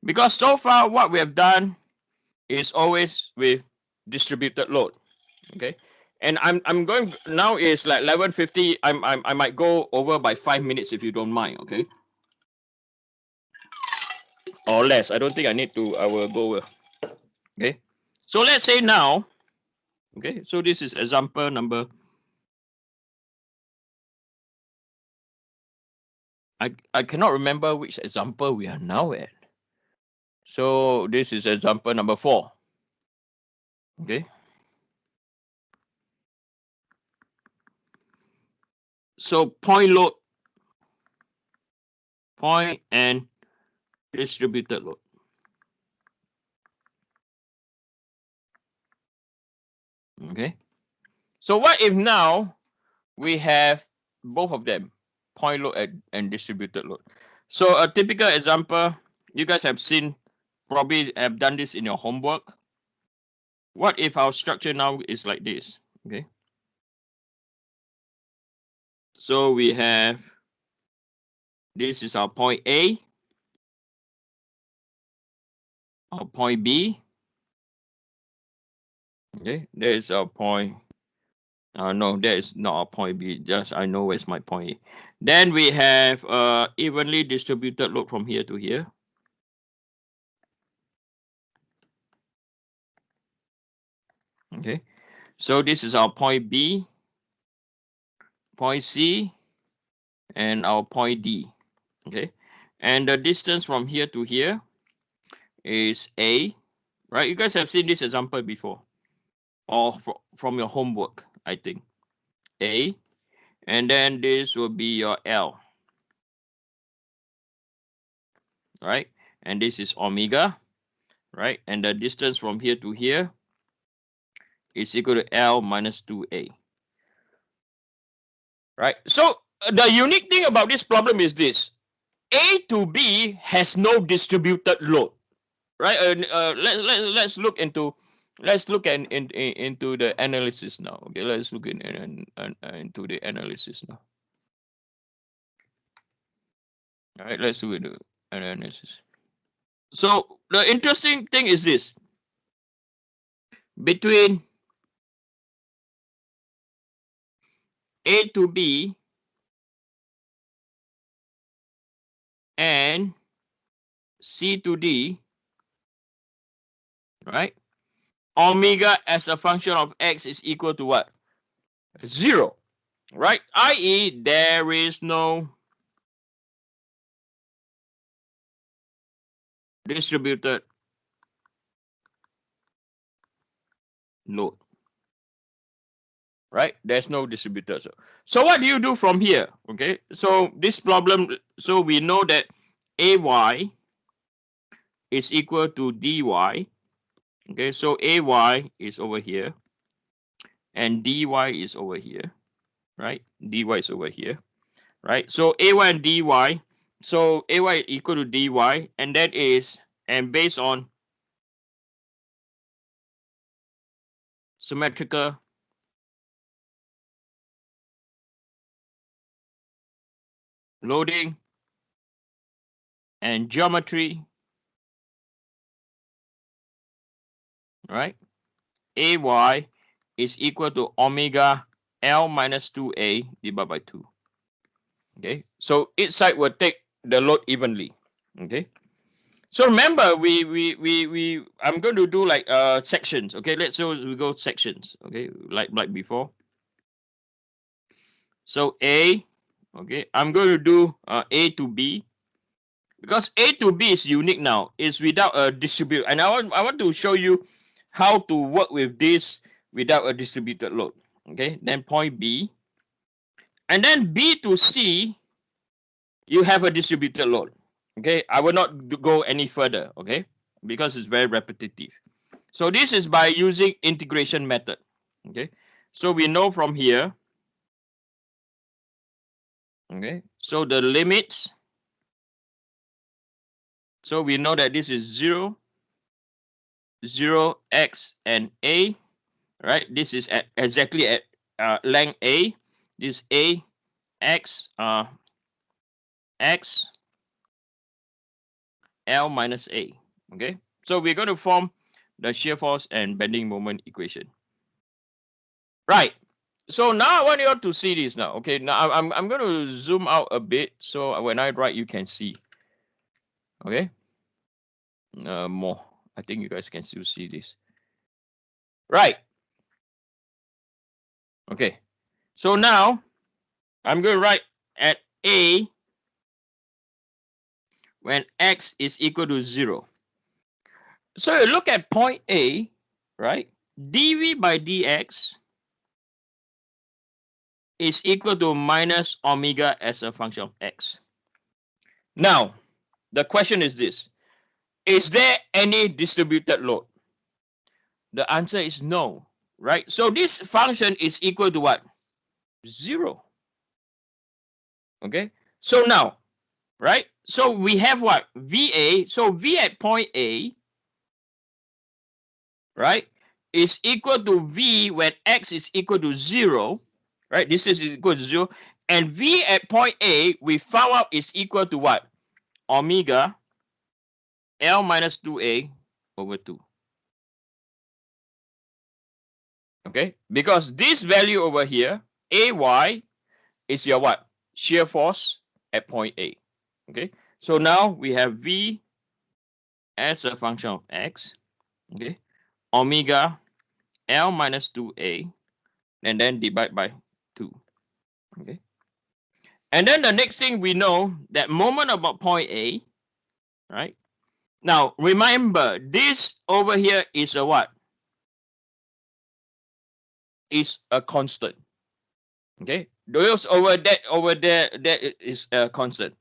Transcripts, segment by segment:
Because so far what we have done is always with distributed load. Okay, and I'm going now is like 11:50. I might go over by 5 minutes if you don't mind. Okay, or less. I don't think I need to. I will go over. Okay, so let's say now. Okay, so this is example number. I cannot remember which example we are now at. So this is example number 4. Okay. So point load, point and distributed load. Okay. So what if now we have both of them, point load and distributed load? So a typical example, you guys have seen, probably have done this in your homework. What if our structure now is like this? Okay. So we have, this is our point A, our point B. Okay, there is our point. No, that is not a point B. Just I know where's my point A. Then we have evenly distributed load from here to here. Okay, so this is our point B, point C, and our point D. Okay, and the distance from here to here is A, right? You guys have seen this example before, or from your homework, I think. A, and then this will be your L, right? And this is omega, right? And the distance from here to here is equal to L minus 2A. Right? So the unique thing about this problem is this. A to B has no distributed load. Right? Let's look into into the analysis now. Okay, let's look into the analysis now. All right, let's do the analysis. So the interesting thing is this. Between A to B and C to D, right? Omega as a function of X is equal to what? 0, right? I.e., there is no distributed load, right? There's no distributed. So what do you do from here? Okay, so this problem, so we know that AY is equal to DY. Okay, so AY is over here and DY is over here, right? DY is over here, right? So AY and DY, so AY equal to DY, and that is, and based on symmetrical loading and geometry, right? AY is equal to omega L minus 2A divided by 2. Okay, so each side will take the load evenly. Okay, so remember I'm going to do like sections. Okay, let's say we go sections. Okay, like before. So A, okay, I'm going to do A to B, because A to B is unique now. It's without a distribute, and I want to show you how to work with this without a distributed load. Okay, then point B, and then B to C, you have a distributed load. Okay, I will not go any further. Okay, because it's very repetitive. So this is by using integration method. Okay, so we know from here. Okay, so the limits. So we know that this is 0, 0, x, and a. Right, this is at exactly at length A. This A, X, X, L minus A. Okay, so we're going to form the shear force and bending moment equation. Right. So now I want you all to see this now. Okay, now I'm going to zoom out a bit so when I write you can see. Okay. More. I think you guys can still see this. Right. Okay. So now I'm going to write at A when x is equal to 0. So you look at point A, right? dv by dx is equal to minus omega as a function of x. Now, the question is this. Is there any distributed load? The answer is no, right? So this function is equal to what? 0. Okay, so now, right? So we have what? VA, so V at point A, right, is equal to V when x is equal to 0, right? This is equal to 0. And V at point A, we found out is equal to what? Omega L minus 2A over 2. Okay, because this value over here, AY, is your what? Shear force at point A. Okay, so now we have V as a function of x. Okay, omega L minus 2A, and then divide by 2. Okay, and then the next thing we know that moment about point A, right? Now remember this over here is a what? Is a constant. Okay, those over there, that is a constant.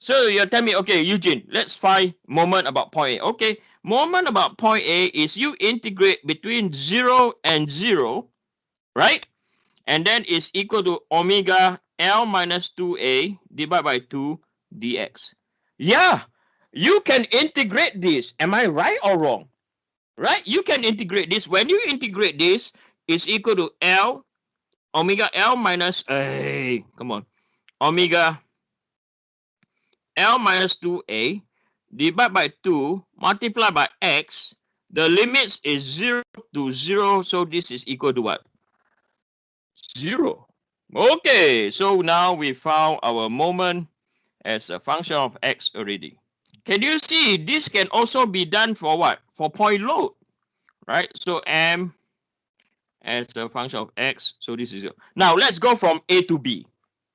So you're telling me, okay, Eugene, let's find moment about point A. Okay, moment about point A is you integrate between 0 and 0, right? And then it's equal to omega L minus 2A divided by 2 dx. Yeah, you can integrate this. Am I right or wrong? Right? You can integrate this. When you integrate this, it's equal to L, omega L minus, come on, omega L minus 2A divided by 2 multiplied by x. The limits is 0 to 0. So this is equal to what? 0. Okay, so now we found our moment as a function of x already. Can you see this can also be done for what? For point load, right? So m as a function of x. So this is 0. Now let's go from A to B.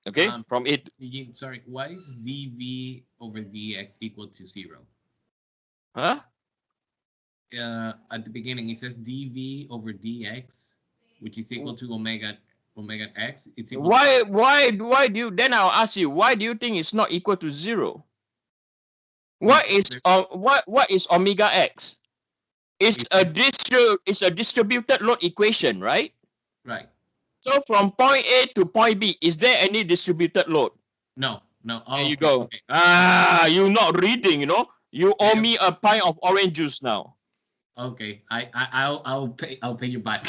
Okay, from A to... Sorry, why is dv over dx equal to 0? Huh? At the beginning, it says dv over dx, which is equal to omega x. It's equal why do you, then I'll ask you, why do you think it's not equal to 0? What is omega x? It's a distributed load equation, right? Right. So from point A to point B, is there any distributed load? No. Oh, there you go. Okay. You're not reading, you know. You owe me a pint of orange juice now. Okay, I'll pay you back.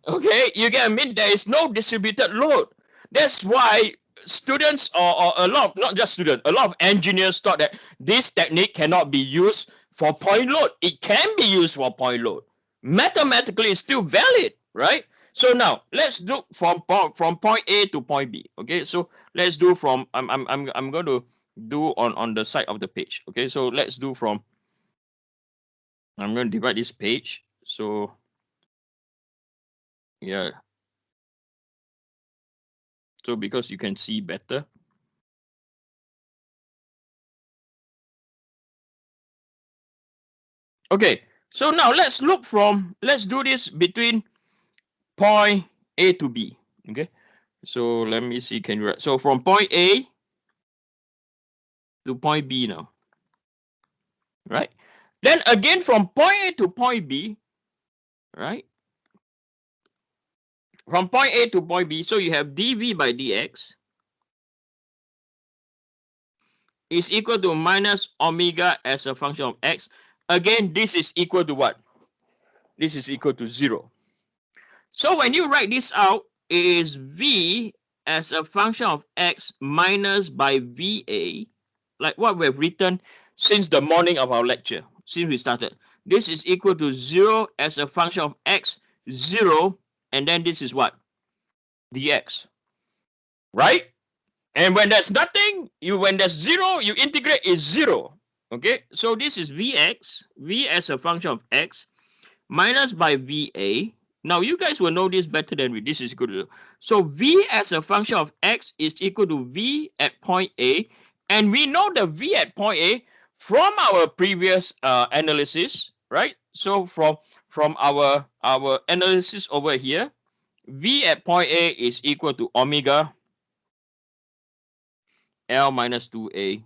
Okay, you get what I mean? There is no distributed load. That's why students or a lot of, not just students, a lot of engineers thought that this technique cannot be used for point load. It can be used for point load. Mathematically, it's still valid, right? So now let's do from point A to point B. Okay, so let's do from I'm going to do on the side of the page. Okay, so let's do from, I'm going to divide this page. So yeah. So because you can see better. Okay, so now let's do this between point A to B. Okay, so let me see, can you write? So from point A to point B now, right? Then again from point A to point B, right? From point A to point B, so you have dv by dx is equal to minus omega as a function of x. Again, this is equal to what? This is equal to 0. So when you write this out, it is v as a function of x minus by VA, like what we've written. since the morning of our lecture, since we started. This is equal to 0 as a function of x, 0, and then this is what? Dx, right? And when there's nothing, when there's 0, you integrate is 0. Okay, so this is Vx, V as a function of x, minus by Va. Now you guys will know this better than me. This is equal to, so V as a function of x is equal to V at point A, and we know the V at point A from our previous analysis, right? So from our analysis over here, V at point A is equal to omega L minus 2A